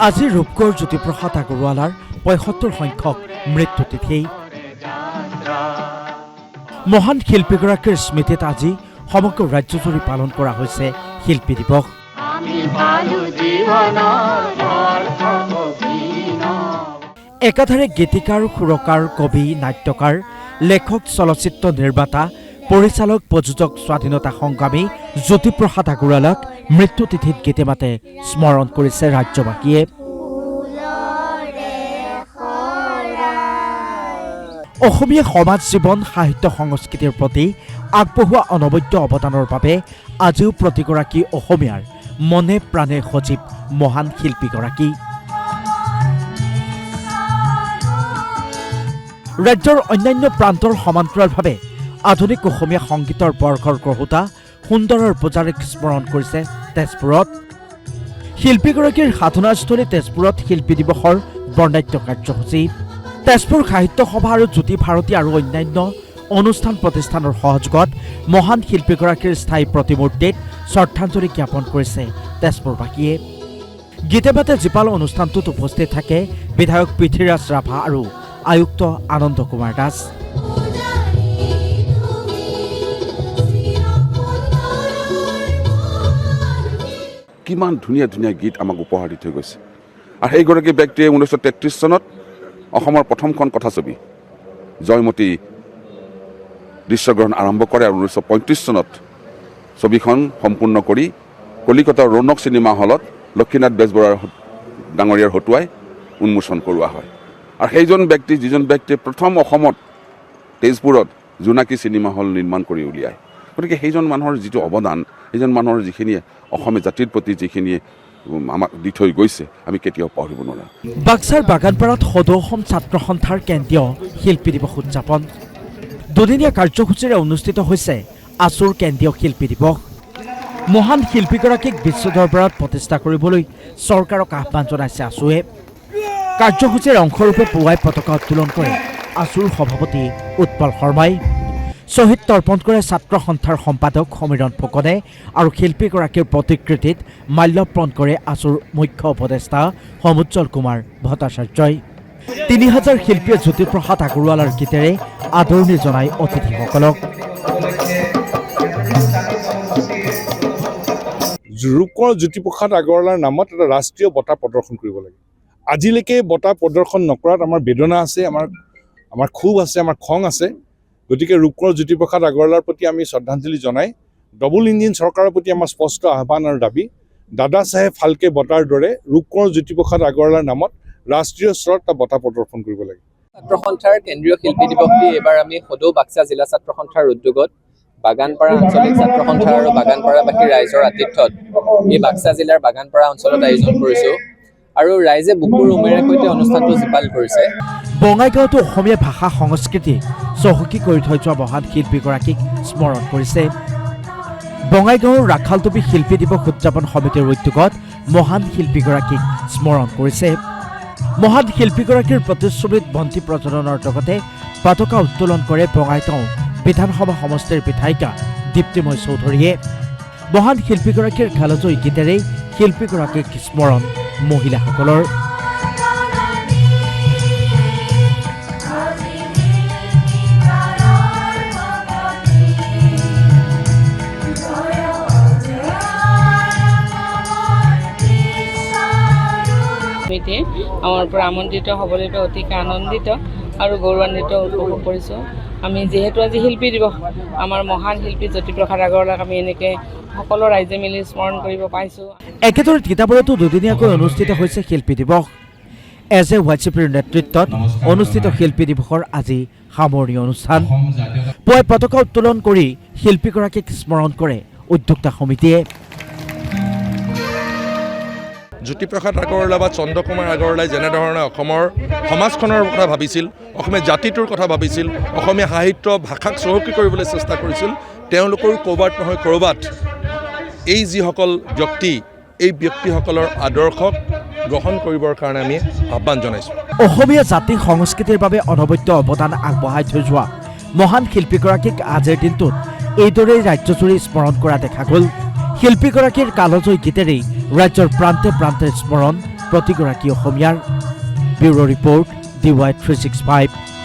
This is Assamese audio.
আজি ৰূপকোঁৱৰ জ্যোতিপ্ৰসাদ আগৰৱালাৰ ৭৫ সংখ্যক মৃত্যুতিথি। মহান শিল্পীগৰাকীৰ স্মৃতিত আজি সমগ্ৰ ৰাজ্যজুৰি পালন কৰা হৈছে শিল্পী দিৱস। একাধাৰে গীতিকাৰ, সুৰকাৰ, কবি, নাট্যকাৰ, লেখক, চলচ্চিত্ৰ নিৰ্মাতা, পৰিচালক, প্ৰযোজক, স্বাধীনতা সংগ্ৰামী জ্যোতিপ্ৰসাদ আগৰৱালাক মৃত্যুতিথিত গীতে মাতে স্মৰণ কৰিছে ৰাজ্যবাসীয়ে। অসমীয়া সমাজ জীৱন, সাহিত্য সংস্কৃতিৰ প্ৰতি আগবঢ়োৱা অনবদ্য অৱদানৰ বাবে আজিও প্ৰতিগৰাকী অসমীয়াৰ মনে প্ৰাণে সজীৱ মহান শিল্পীগৰাকী। ৰাজ্যৰ অন্যান্য প্ৰান্তৰ সমান্তৰালভাৱে আধুনিক অসমীয়া সংগীতৰ বৰ্ষৰ গ্ৰহোতা সুন্দৰৰ পূজাৰীক স্মৰণ কৰিছে তেজপুৰত। শিল্পীগৰাকীৰ সাধনাস্থলী তেজপুৰত শিল্পী দিৱসৰ বৰ্ণাঢ্য কাৰ্যসূচী। তেজপুৰ সাহিত্য সভা আৰু জ্যোতি ভাৰতী আৰু অন্যান্য অনুষ্ঠান প্ৰতিষ্ঠানৰ সহযোগত মহান শিল্পীগৰাকীৰ স্থায়ী প্ৰতিমূৰ্তিত শ্ৰদ্ধাঞ্জলি জ্ঞাপন কৰিছে তেজপুৰবাসীয়ে। গীতে মাতে জীপাল অনুষ্ঠানটোত উপস্থিত থাকে বিধায়ক পৃথ্বীৰাজ ৰাভা আৰু আয়ুক্ত আনন্দ কুমাৰ দাস। কিমান ধুনীয়া ধুনীয়া গীত আমাক উপহাৰ দি থৈ গৈছে। আৰু সেইগৰাকী ব্যক্তিয়ে 1933 চনত অসমৰ প্ৰথমখন কথাছবি জয়মতী দৃশ্যগ্ৰহণ আৰম্ভ কৰে আৰু 1935 চনত ছবিখন সম্পূৰ্ণ কৰি কলিকতাৰ ৰৌনক চিনেমা হলত লক্ষীনাথ বেজবৰুৱা ডাঙৰীয়াৰ হতুৱাই উন্মোচন কৰোৱা হয়। আৰু সেইজন ব্যক্তি, যিজন ব্যক্তিয়ে প্ৰথম অসমত তেজপুৰত জোনাকী চিনেমা হল নিৰ্মাণ কৰি উলিয়ায়। গতিকে সেইজন মানুহৰ যিটো অৱদান, সেইজন মানুহৰ যিখিনি অসমীয়া জাতিৰ প্ৰতি যিখিনি আমাক দি থৈ গৈছে, আমি কেতিয়াও পাহৰিব নোৱাৰোঁ। বাক্সাৰ বাগানপাৰাত সদৌ অসম ছাত্ৰ সন্থাৰ কেন্দ্ৰীয় শিল্পী দিৱস উদযাপন। দুদিনীয়া কাৰ্যসূচীৰে অনুষ্ঠিত হৈছে আছুৰ কেন্দ্ৰীয় শিল্পী দিৱস। মহান শিল্পীগৰাকীক বিশ্ব দৰবাৰত প্ৰতিষ্ঠা কৰিবলৈ চৰকাৰক আহ্বান জনাইছে আছুৱে। কাৰ্যসূচীৰ অংশৰূপে পুৱাই পতাকা উত্তোলন কৰে আছুৰ সভাপতি উৎপল শৰ্মাই। শ্বহীদ তৰ্পণ কৰে ছাত্ৰ সন্থাৰ সম্পাদক সমীৰণ ফুকনে আৰু শিল্পীগৰাকীৰ প্ৰতিকৃতিত মাল্যৰ্পণ কৰে আছুৰ মুখ্য উপদেষ্টা সমুজ্জ্বল কুমাৰ ভট্টাচাৰ্যই। ৩০০০ শিল্পীয়ে জ্যোতিপ্ৰসাদ আগৰৱালাৰ গীতেৰে আদৰণি জনায় অতিথিসকলক। ৰূপকোঁৱৰ জ্যোতিপ্ৰসাদ আগৰৱালাৰ নামত এটা ৰাষ্ট্ৰীয় বঁটা প্ৰদৰ্শন কৰিব লাগে। আজিলৈকে বঁটা প্ৰদৰ্শন নকৰাত আমাৰ বেদনা আছে, আমাৰ ক্ষোভ আছে, আমাৰ খং আছে। গতিকে ৰূপকোঁৱৰ জ্যোতিপ্ৰসাদ আগৰৱালাৰ প্ৰতি আমি শ্ৰদ্ধাঞ্জলি জনাই ডবল ইঞ্জিন চৰকাৰৰ প্ৰতি আমাৰ স্পষ্ট আহ্বান আৰু দাবী, দাদা চাহেব ফাল্কে বঁটাৰ দৰে ৰূপকোঁৱৰ জ্যোতিপ্ৰসাদ আগৰৱালাৰ নামত ৰাষ্ট্ৰীয় স্তৰত এটা বঁটা প্ৰদৰ্শন কৰিব লাগে। ছাত্ৰ সন্থাৰ কেন্দ্ৰীয় শিল্পী দিৱসটি এইবাৰ আমি সদৌ বাক্সা জিলা ছাত্ৰ সন্থাৰ উদ্যোগত বাগানপাৰা আঞ্চলিক ছাত্ৰ সন্থা আৰু বাগানপাৰাবাসী ৰাইজৰ আতিথ্যত এই বাক্সা জিলাৰ বাগানপাৰা অঞ্চলত আয়োজন কৰিছোঁ আৰু ৰাইজে বুকুৰ উমেৰে সৈতে অনুষ্ঠানটো জীপাল কৰিছে। বঙাইগাঁৱতো অসমীয়া ভাষা সংস্কৃতি চহকী কৰি থৈ যোৱা মহান শিল্পীগৰাকীক স্মৰণ কৰিছে। বঙাইগাঁৱৰ ৰাখালটুপি শিল্পী দিৱস উদযাপন সমিতিৰ উদ্যোগত মহান শিল্পীগৰাকীক স্মৰণ কৰিছে। মহান শিল্পীগৰাকীৰ প্ৰতিচ্ছবিত বন্তি প্ৰজ্বলনৰ লগতে পতাকা উত্তোলন কৰে বঙাইগাঁও বিধানসভা সমষ্টিৰ বিধায়িকা দীপ্তিময় চৌধুৰীয়ে। মহান শিল্পীগৰাকীৰ গালজয়ী গীতেৰেই শিল্পীগৰাকীক স্মৰণ মহিলাসকলৰ। আমাৰ পৰা আমন্ত্ৰিত হ'বলৈ পাই অতিকে আনন্দিত আৰু গৌৰৱান্বিত উপভোগ কৰিছোঁ। আমি যিহেতু আজি শিল্পী দিৱস, আমাৰ মহান শিল্পী জ্যোতিপ্ৰসাদ আগৰৱালাক আমি এনেকৈ সকলো ৰাইজে মিলি স্মৰণ কৰিব পাইছোঁ। একেদৰে তিতাবৰতো দুদিনীয়াকৈ অনুষ্ঠিত হৈছে শিল্পী দিৱস। এজ এ ৱাইচিপিৰ নেতৃত্বত অনুষ্ঠিত শিল্পী দিৱসৰ আজি সামৰণি অনুষ্ঠান। পুৱাই পতাকা উত্তোলন কৰি শিল্পীগৰাকীক স্মৰণ কৰে উদ্যোক্তা সমিতিয়ে। জ্যোতিপ্ৰসাদ আগৰৱালা বা চন্দ্ৰকুমাৰ আগৰৱালাই যেনেধৰণে অসমৰ সমাজখনৰ কথা ভাবিছিল, অসমীয়া জাতিটোৰ কথা ভাবিছিল, অসমীয়া সাহিত্য ভাষাক চহকী কৰিবলৈ চেষ্টা কৰিছিল, তেওঁলোকৰ ক'ৰবাত নহয় ক'ৰবাত এই যিসকল ব্যক্তি, এই ব্যক্তিসকলৰ আদৰ্শক গ্ৰহণ কৰিবৰ কাৰণে আমি আহ্বান জনাইছোঁ। অসমীয়া জাতি সংস্কৃতিৰ বাবে অনবদ্য অৱদান আগবঢ়াই থৈ যোৱা মহান শিল্পীগৰাকীক আজিৰ দিনটোত এইদৰেই ৰাজ্যজুৰি স্মৰণ কৰা দেখা গ'ল। শিল্পীগৰাকীৰ কালজয়ী গীতেৰেই ৰাজ্যৰ প্ৰান্তে প্ৰান্তে স্মৰণ প্ৰতিগৰাকী অসমীয়াৰ। Bureau' report DY365।